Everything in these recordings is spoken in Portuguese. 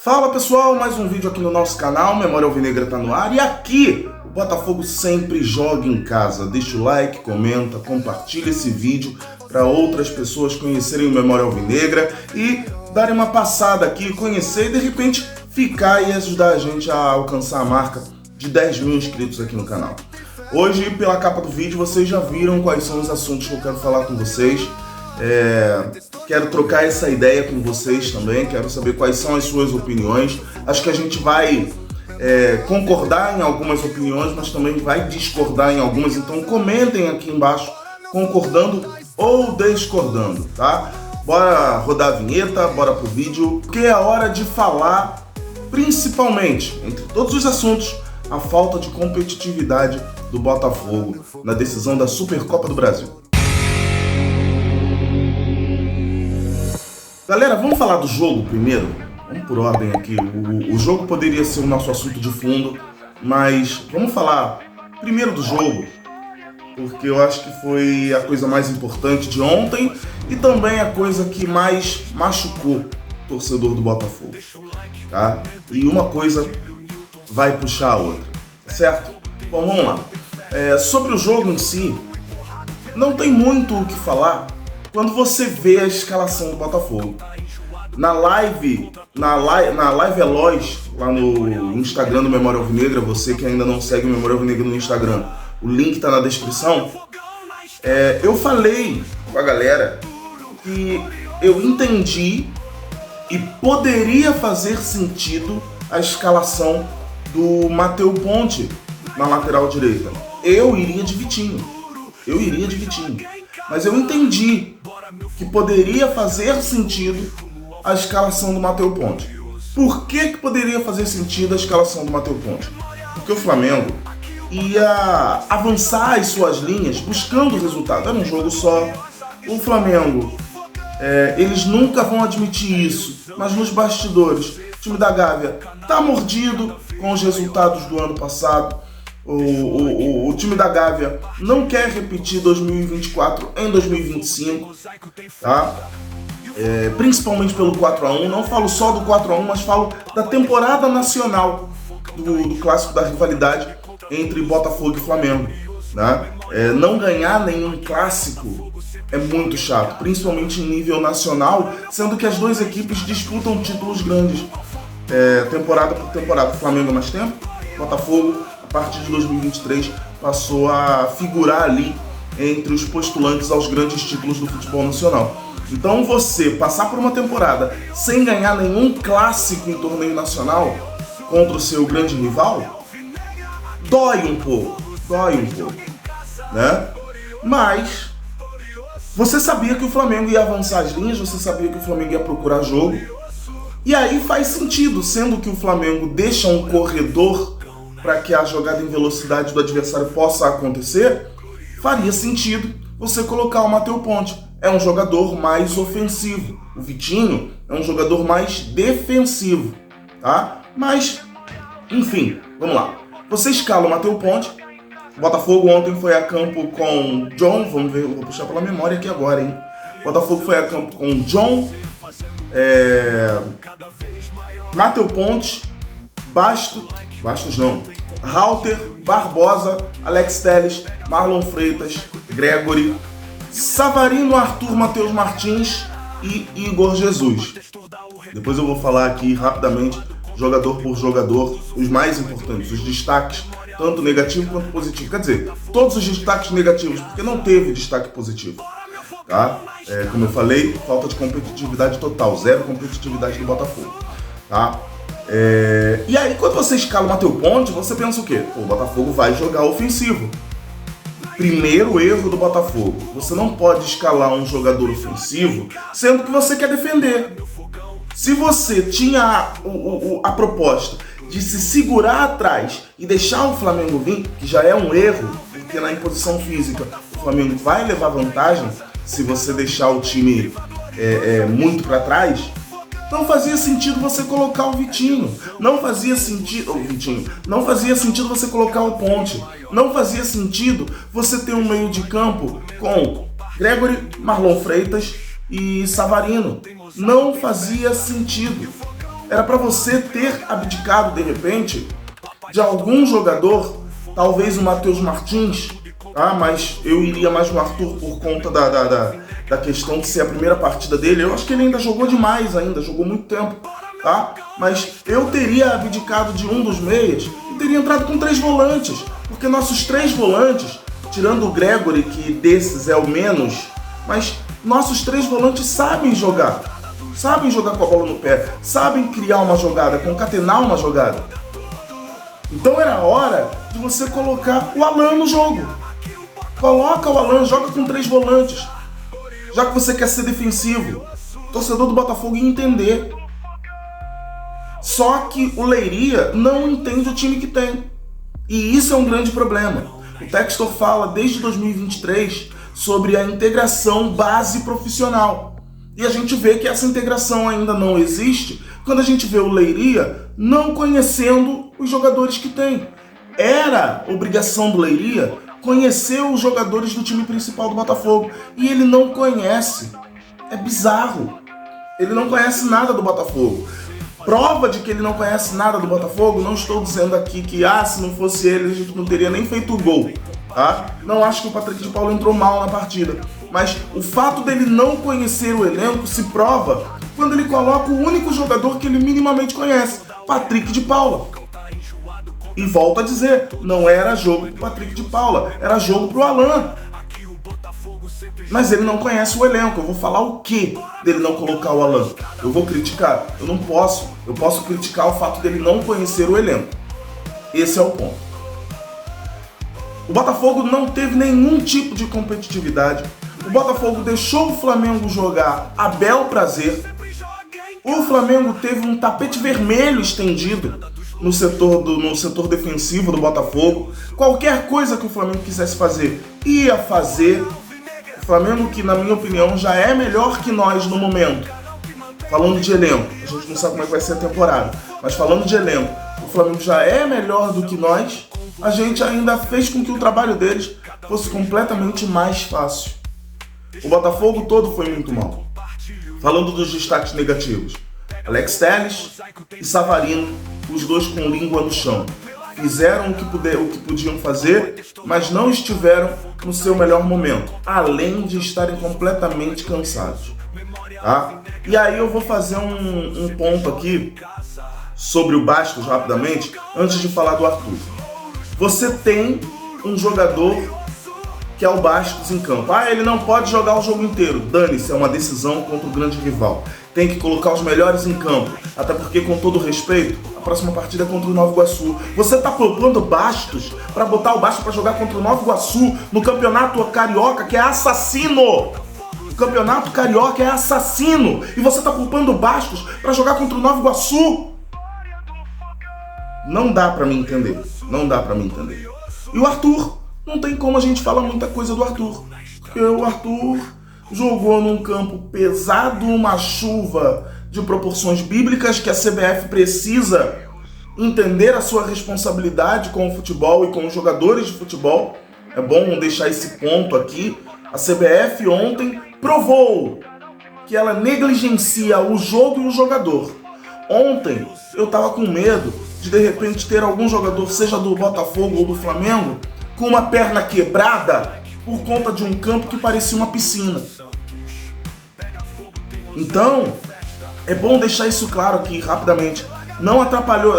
Fala pessoal, mais um vídeo aqui no nosso canal, Memória Alvinegra tá no ar e aqui o Botafogo sempre joga em casa. Deixa o like, comenta, compartilha esse vídeo para outras pessoas conhecerem o Memória Alvinegra e darem uma passada aqui, conhecer e de repente ficar e ajudar a gente a alcançar a marca de 10 mil inscritos aqui no canal. Hoje, pela capa do vídeo, vocês já viram quais são os assuntos que eu quero falar com vocês. Quero trocar essa ideia com vocês também, quero saber quais são as suas opiniões. Acho que a gente vai concordar em algumas opiniões, mas também vai discordar em algumas, então comentem aqui embaixo concordando ou discordando, tá? Bora rodar a vinheta, bora pro vídeo, porque é a hora de falar, principalmente, entre todos os assuntos, a falta de competitividade do Botafogo na decisão da Supercopa do Brasil. Galera, vamos falar do jogo primeiro? Vamos por ordem aqui. O jogo poderia ser o nosso assunto de fundo, mas vamos falar primeiro do jogo, porque eu acho que foi a coisa mais importante de ontem e também a coisa que mais machucou o torcedor do Botafogo, tá? E uma coisa vai puxar a outra, certo? Bom, vamos lá. Sobre o jogo em si, não tem muito o que falar quando você vê a escalação do Botafogo. Na live Veloz, lá no Instagram do Memória Alvinegra, você que ainda não segue o Memória Alvinegra no Instagram, o link tá na descrição. Eu falei com a galera que eu entendi e poderia fazer sentido a escalação do Matheus Ponte na lateral direita. Eu iria de Vitinho, mas eu entendi que poderia fazer sentido a escalação do Matheus Ponte. Por que poderia fazer sentido a escalação do Matheus Ponte? Porque o Flamengo ia avançar as suas linhas buscando o resultado. Era um jogo só. O Flamengo, eles nunca vão admitir isso, mas nos bastidores, o time da Gávea tá mordido com os resultados do ano passado. O time da Gávea não quer repetir 2024 em 2025, tá? Principalmente pelo 4-1, não falo só do 4-1, mas falo da temporada nacional do clássico da rivalidade entre Botafogo e Flamengo, né? Não ganhar nenhum clássico é muito chato, principalmente em nível nacional, sendo que as duas equipes disputam títulos grandes, temporada por temporada. O Flamengo há mais tempo, Botafogo a partir de 2023 passou a figurar ali entre os postulantes aos grandes títulos do futebol nacional. Então você passar por uma temporada sem ganhar nenhum clássico em torneio nacional contra o seu grande rival, dói um pouco, né? Mas você sabia que o Flamengo ia avançar as linhas, você sabia que o Flamengo ia procurar jogo, e aí faz sentido, sendo que o Flamengo deixa um corredor para que a jogada em velocidade do adversário possa acontecer, faria sentido você colocar o Matheus Ponte. É um jogador mais ofensivo. O Vitinho é um jogador mais defensivo, tá? Mas, enfim, vamos lá. Você escala o Matheus Ponte. O Botafogo ontem foi a campo com John, vamos ver, eu vou puxar pela memória aqui agora, hein? O Botafogo foi a campo com John, Matheus Ponte, Bastos não, Halter, Barbosa, Alex Telles, Marlon Freitas, Gregory, Savarino, Arthur, Matheus Martins e Igor Jesus. Depois eu vou falar aqui rapidamente, jogador por jogador, os mais importantes, os destaques, tanto negativo quanto positivo. Quer dizer, todos os destaques negativos, porque não teve destaque positivo, tá? Como eu falei, falta de competitividade total, zero competitividade do Botafogo, tá? E aí, quando você escala o Matheus Ponte, você pensa o quê? O Botafogo vai jogar ofensivo. Primeiro erro do Botafogo: você não pode escalar um jogador ofensivo sendo que você quer defender. Se você tinha a proposta de se segurar atrás e deixar o Flamengo vir, que já é um erro, porque na imposição física o Flamengo vai levar vantagem se você deixar o time muito para trás, não fazia sentido você colocar o Vitinho, não fazia sentido você colocar o Ponte, não fazia sentido você ter um meio de campo com Gregory, Marlon Freitas e Savarino. Não fazia sentido. Era para você ter abdicado, de repente, de algum jogador, talvez o Matheus Martins, tá? Mas eu iria mais no Arthur por conta da questão de ser a primeira partida dele. Eu acho que ele ainda jogou demais, jogou muito tempo, tá? Mas eu teria abdicado de um dos meias e teria entrado com 3 volantes, porque nossos 3 volantes, tirando o Gregory, que desses é o menos, mas nossos 3 volantes sabem jogar com a bola no pé, sabem criar uma jogada, concatenar uma jogada. Então era hora de você colocar o Alan no jogo. Coloca o Alan, joga com 3 volantes. Já que você quer ser defensivo, o torcedor do Botafogo ia entender. Só que o Leiria não entende o time que tem. E isso é um grande problema. O Textor fala desde 2023 sobre a integração base profissional. E a gente vê que essa integração ainda não existe quando a gente vê o Leiria não conhecendo os jogadores que tem. Era obrigação do Leiria conhecer os jogadores do time principal do Botafogo. E ele não conhece. É bizarro. Ele não conhece nada do Botafogo. Prova de que ele não conhece nada do Botafogo, não estou dizendo aqui que se não fosse ele a gente não teria nem feito o gol. Tá? Não acho que o Patrick de Paula entrou mal na partida. Mas o fato dele não conhecer o elenco se prova quando ele coloca o único jogador que ele minimamente conhece, Patrick de Paula. E volto a dizer, não era jogo pro Patrick de Paula, era jogo pro Alan. Mas ele não conhece o elenco. Eu vou falar o que dele não colocar o Alan? Eu vou criticar? Eu não posso. Eu posso criticar o fato dele não conhecer o elenco. Esse é o ponto. O Botafogo não teve nenhum tipo de competitividade. O Botafogo deixou o Flamengo jogar a bel prazer. O Flamengo teve um tapete vermelho estendido no setor defensivo do Botafogo. Qualquer coisa que o Flamengo quisesse fazer, ia fazer. O Flamengo, que na minha opinião já é melhor que nós no momento. Falando de elenco, a gente não sabe como é que vai ser a temporada, mas falando de elenco, o Flamengo já é melhor do que nós. A gente ainda fez com que o trabalho deles fosse completamente mais fácil. O Botafogo todo foi muito mal. Falando dos destaques negativos, Alex Telles e Savarino, os dois com língua no chão. Fizeram o que podiam fazer, mas não estiveram no seu melhor momento, além de estarem completamente cansados. Tá? E aí eu vou fazer um ponto aqui sobre o Bastos rapidamente, antes de falar do Arthur. Você tem um jogador que é o Bastos em campo. Ele não pode jogar o jogo inteiro. Dane-se, é uma decisão contra o grande rival. Tem que colocar os melhores em campo. Até porque, com todo respeito, a próxima partida é contra o Nova Iguaçu. Você tá poupando Bastos para botar o Bastos para jogar contra o Nova Iguaçu no Campeonato Carioca, que é assassino. O Campeonato Carioca é assassino. E você tá poupando Bastos para jogar contra o Nova Iguaçu. Não dá para mim entender. Não dá para mim entender. E o Arthur? Não tem como a gente falar muita coisa do Arthur. Porque o Arthur jogou num campo pesado, uma chuva de proporções bíblicas, que a CBF precisa entender a sua responsabilidade com o futebol e com os jogadores de futebol. É bom deixar esse ponto aqui. A CBF ontem provou que ela negligencia o jogo e o jogador. Ontem eu tava com medo de repente ter algum jogador, seja do Botafogo ou do Flamengo, com uma perna quebrada por conta de um campo que parecia uma piscina. Então, é bom deixar isso claro aqui rapidamente. Não atrapalhou,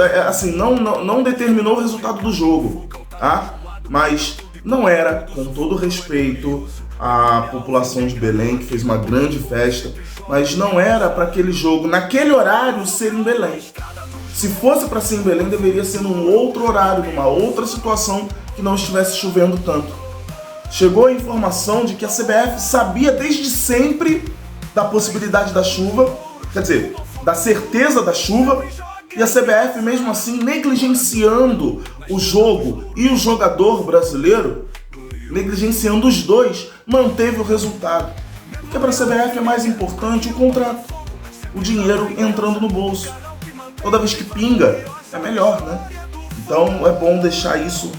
não determinou o resultado do jogo, tá? Mas não era, com todo respeito à população de Belém, que fez uma grande festa, mas não era para aquele jogo, naquele horário, ser em Belém. Se fosse para ser em Belém, deveria ser num outro horário, numa outra situação, que não estivesse chovendo tanto. Chegou a informação de que a CBF sabia desde sempre da possibilidade da chuva, quer dizer, da certeza da chuva, e a CBF, mesmo assim, negligenciando o jogo e o jogador brasileiro, negligenciando os dois, manteve o resultado. Porque para a CBF é mais importante o contrato, o dinheiro entrando no bolso. Toda vez que pinga, é melhor, né? Então é bom deixar isso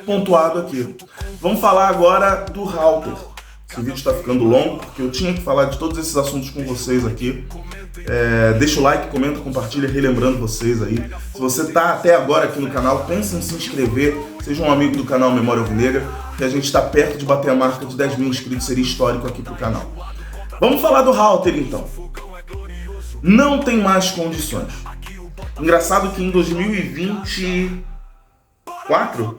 pontuado aqui. Vamos falar agora do Halter. Esse vídeo está ficando longo, porque eu tinha que falar de todos esses assuntos com vocês aqui. Deixa o like, comenta, compartilha, relembrando vocês aí. Se você está até agora aqui no canal, pense em se inscrever, seja um amigo do canal Memória Alvinegra, que a gente está perto de bater a marca de 10 mil inscritos, seria histórico aqui pro canal. Vamos falar do Halter então. Não tem mais condições. Engraçado que em 2024,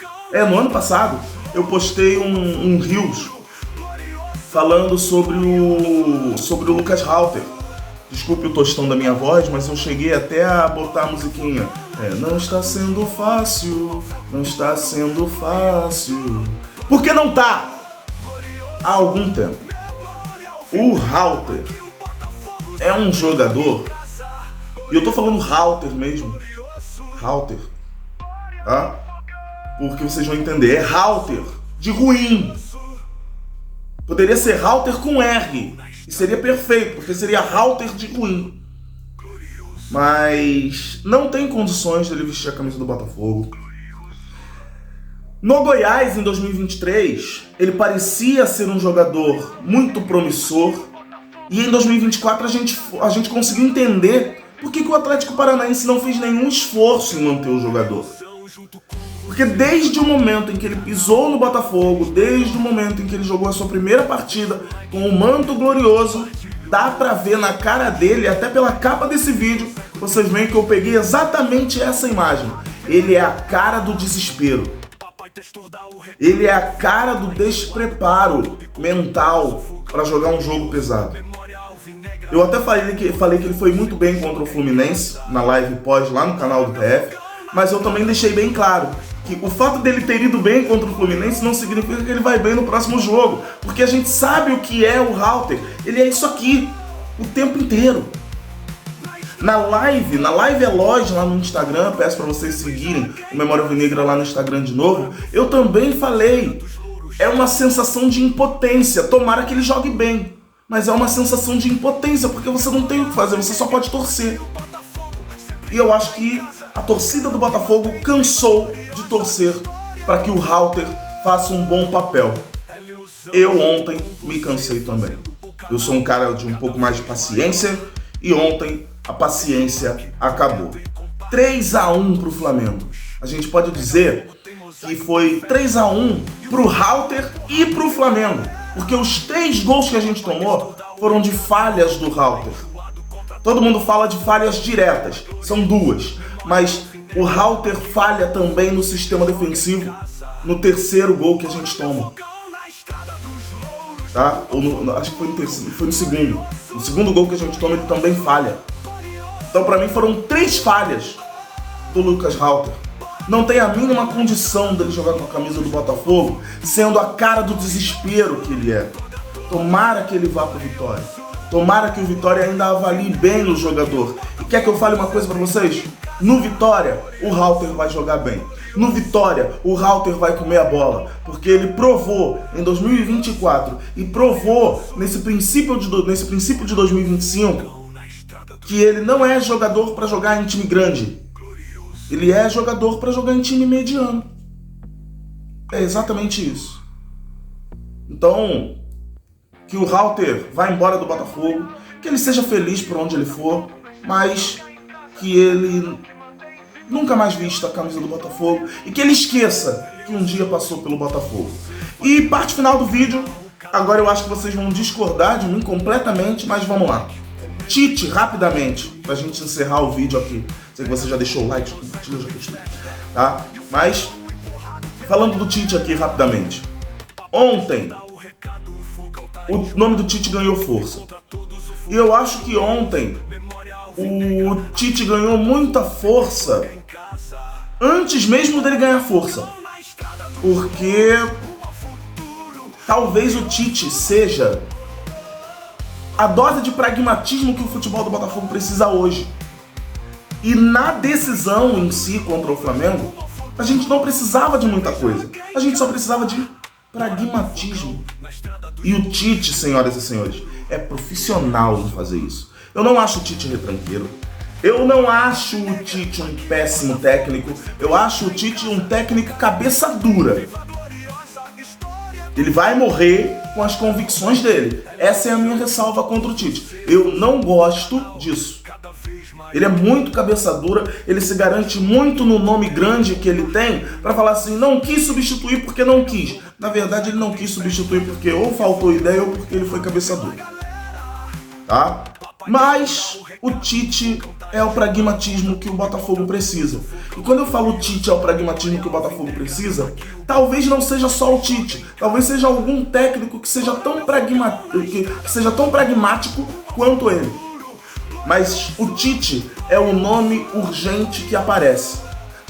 no ano passado, eu postei um Reels falando sobre o Lucas Halter. Desculpe o tostão da minha voz, mas eu cheguei até a botar a musiquinha. Não está sendo fácil, não está sendo fácil. Por que não tá? Há algum tempo. O Halter é um jogador, e eu tô falando Halter mesmo, Halter, tá? Porque vocês vão entender, é Halter de ruim. Poderia ser Halter com R, e seria perfeito, porque seria Halter de ruim. Mas não tem condições dele vestir a camisa do Botafogo. No Goiás, em 2023, ele parecia ser um jogador muito promissor. E em 2024 a gente conseguiu entender por que o Atlético Paranaense não fez nenhum esforço em manter o jogador. Porque desde o momento em que ele pisou no Botafogo, desde o momento em que ele jogou a sua primeira partida com o manto glorioso, dá pra ver na cara dele, até pela capa desse vídeo, vocês veem que eu peguei exatamente essa imagem. Ele é a cara do desespero. Ele é a cara do despreparo mental para jogar um jogo pesado. Eu até falei que ele foi muito bem contra o Fluminense, na live pós lá no canal do TF, mas eu também deixei bem claro que o fato dele ter ido bem contra o Fluminense não significa que ele vai bem no próximo jogo, porque a gente sabe o que é o Halter. Ele é isso aqui, o tempo inteiro. Na live Eloge lá no Instagram, peço para vocês seguirem o Memória Alvinegra lá no Instagram de novo, eu também falei, é uma sensação de impotência, tomara que ele jogue bem, mas é uma sensação de impotência, porque você não tem o que fazer, você só pode torcer. E eu acho que a torcida do Botafogo cansou de torcer para que o Halter faça um bom papel. Eu ontem me cansei também. Eu sou um cara de um pouco mais de paciência e ontem a paciência acabou. 3-1 pro Flamengo. A gente pode dizer que foi 3-1 pro Halter e pro Flamengo, porque os 3 gols que a gente tomou foram de falhas do Halter. Todo mundo fala de falhas diretas, são 2, mas o Halter falha também no sistema defensivo no terceiro gol que a gente toma. Tá? Acho que foi no segundo. No segundo gol que a gente toma, ele também falha. Então, pra mim, foram 3 falhas do Lucas Halter. Não tem a mínima condição dele jogar com a camisa do Botafogo, sendo a cara do desespero que ele é. Tomara que ele vá pro Vitória. Tomara que o Vitória ainda avalie bem o jogador. E quer que eu fale uma coisa pra vocês? No Vitória, o Halter vai jogar bem. No Vitória, o Halter vai comer a bola. Porque ele provou em 2024 e provou nesse princípio de 2025 que ele não é jogador para jogar em time grande. Ele é jogador para jogar em time mediano. É exatamente isso. Então, que o Halter vá embora do Botafogo, que ele seja feliz por onde ele for, mas que ele nunca mais vista a camisa do Botafogo e que ele esqueça que um dia passou pelo Botafogo. E parte final do vídeo, agora eu acho que vocês vão discordar de mim completamente, mas vamos lá. Tite, rapidamente, pra gente encerrar o vídeo aqui. Sei que você já deixou o like, já compartilhou, já postou, tá? Mas, falando do Tite aqui rapidamente. Ontem, o nome do Tite ganhou força. E eu acho que ontem, o Tite ganhou muita força antes mesmo dele ganhar força. Porque talvez o Tite seja a dose de pragmatismo que o futebol do Botafogo precisa hoje. E na decisão em si contra o Flamengo, a gente não precisava de muita coisa. A gente só precisava de pragmatismo. E o Tite, senhoras e senhores, é profissional em fazer isso. Eu não acho o Tite retranqueiro. Eu não acho o Tite um péssimo técnico. Eu acho o Tite um técnico cabeça dura. Ele vai morrer com as convicções dele. Essa é a minha ressalva contra o Tite. Eu não gosto disso. Ele é muito cabeça dura, ele se garante muito no nome grande que ele tem para falar assim, não quis substituir porque não quis. Na verdade, ele não quis substituir porque ou faltou ideia ou porque ele foi cabeça dura. Tá? Mas o Tite é o pragmatismo que o Botafogo precisa. E quando eu falo Tite é o pragmatismo que o Botafogo precisa, talvez não seja só o Tite, talvez seja algum técnico que seja tão pragmático quanto ele. Mas o Tite é o nome urgente que aparece.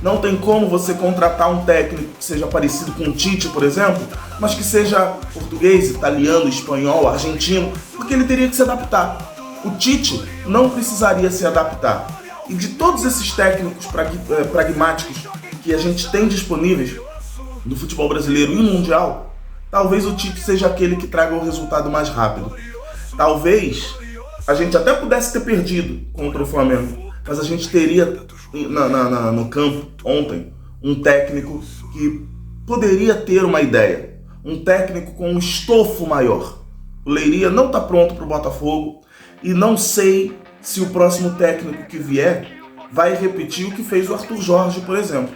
Não tem como você contratar um técnico que seja parecido com o Tite, por exemplo, mas que seja português, italiano, espanhol, argentino, porque ele teria que se adaptar. O Tite não precisaria se adaptar. E de todos esses técnicos pragmáticos que a gente tem disponíveis no futebol brasileiro e mundial, talvez o Tite seja aquele que traga o resultado mais rápido. Talvez a gente até pudesse ter perdido contra o Flamengo, mas a gente teria no campo ontem um técnico que poderia ter uma ideia, um técnico com um estofo maior. O Leiria não está pronto para o Botafogo e não sei se o próximo técnico que vier vai repetir o que fez o Arthur Jorge, por exemplo.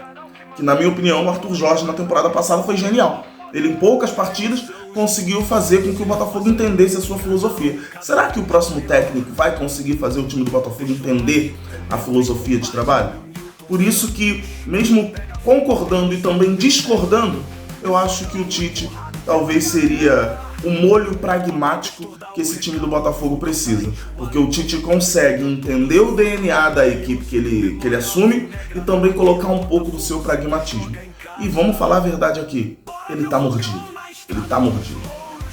Que, na minha opinião, o Arthur Jorge na temporada passada foi genial. Ele, em poucas partidas, conseguiu fazer com que o Botafogo entendesse a sua filosofia. Será que o próximo técnico vai conseguir fazer o time do Botafogo entender a filosofia de trabalho? Por isso que, mesmo concordando e também discordando, eu acho que o Tite talvez seria o molho pragmático que esse time do Botafogo precisa. Porque o Tite consegue entender o DNA da equipe que ele assume e também colocar um pouco do seu pragmatismo. E vamos falar a verdade aqui, ele tá mordido. Ele tá mordido.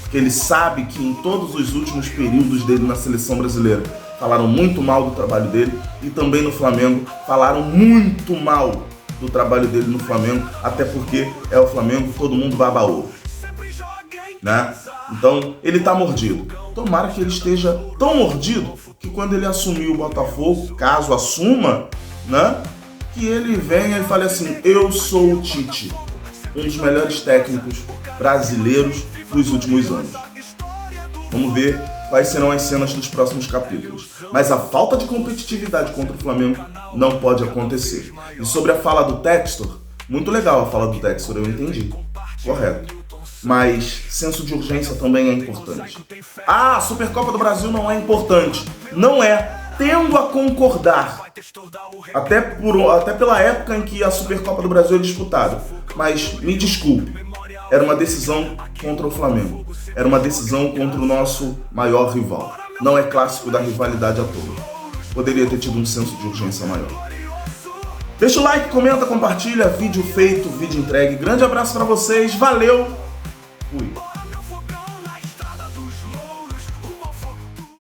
Porque ele sabe que em todos os últimos períodos dele na seleção brasileira falaram muito mal do trabalho dele e também no Flamengo falaram muito mal do trabalho dele no Flamengo, até porque é o Flamengo, todo mundo baba ovo, né? Então ele tá mordido. Tomara que ele esteja tão mordido que quando ele assumir o Botafogo, caso assuma, né, que ele venha e fale assim, eu sou o Tite, um dos melhores técnicos brasileiros dos últimos anos. Vamos ver quais serão as cenas dos próximos capítulos. Mas a falta de competitividade contra o Flamengo não pode acontecer. E sobre a fala do Textor, muito legal a fala do Textor, eu entendi. Correto. Mas senso de urgência também é importante. Ah, a Supercopa do Brasil não é importante. Não é. Tendo a concordar. Até pela época em que a Supercopa do Brasil é disputada. Mas me desculpe. Era uma decisão contra o Flamengo. Era uma decisão contra o nosso maior rival. Não é clássico da rivalidade à toa. Poderia ter tido um senso de urgência maior. Deixa o like, comenta, compartilha. Vídeo feito, vídeo entregue. Grande abraço pra vocês. Valeu! Fui.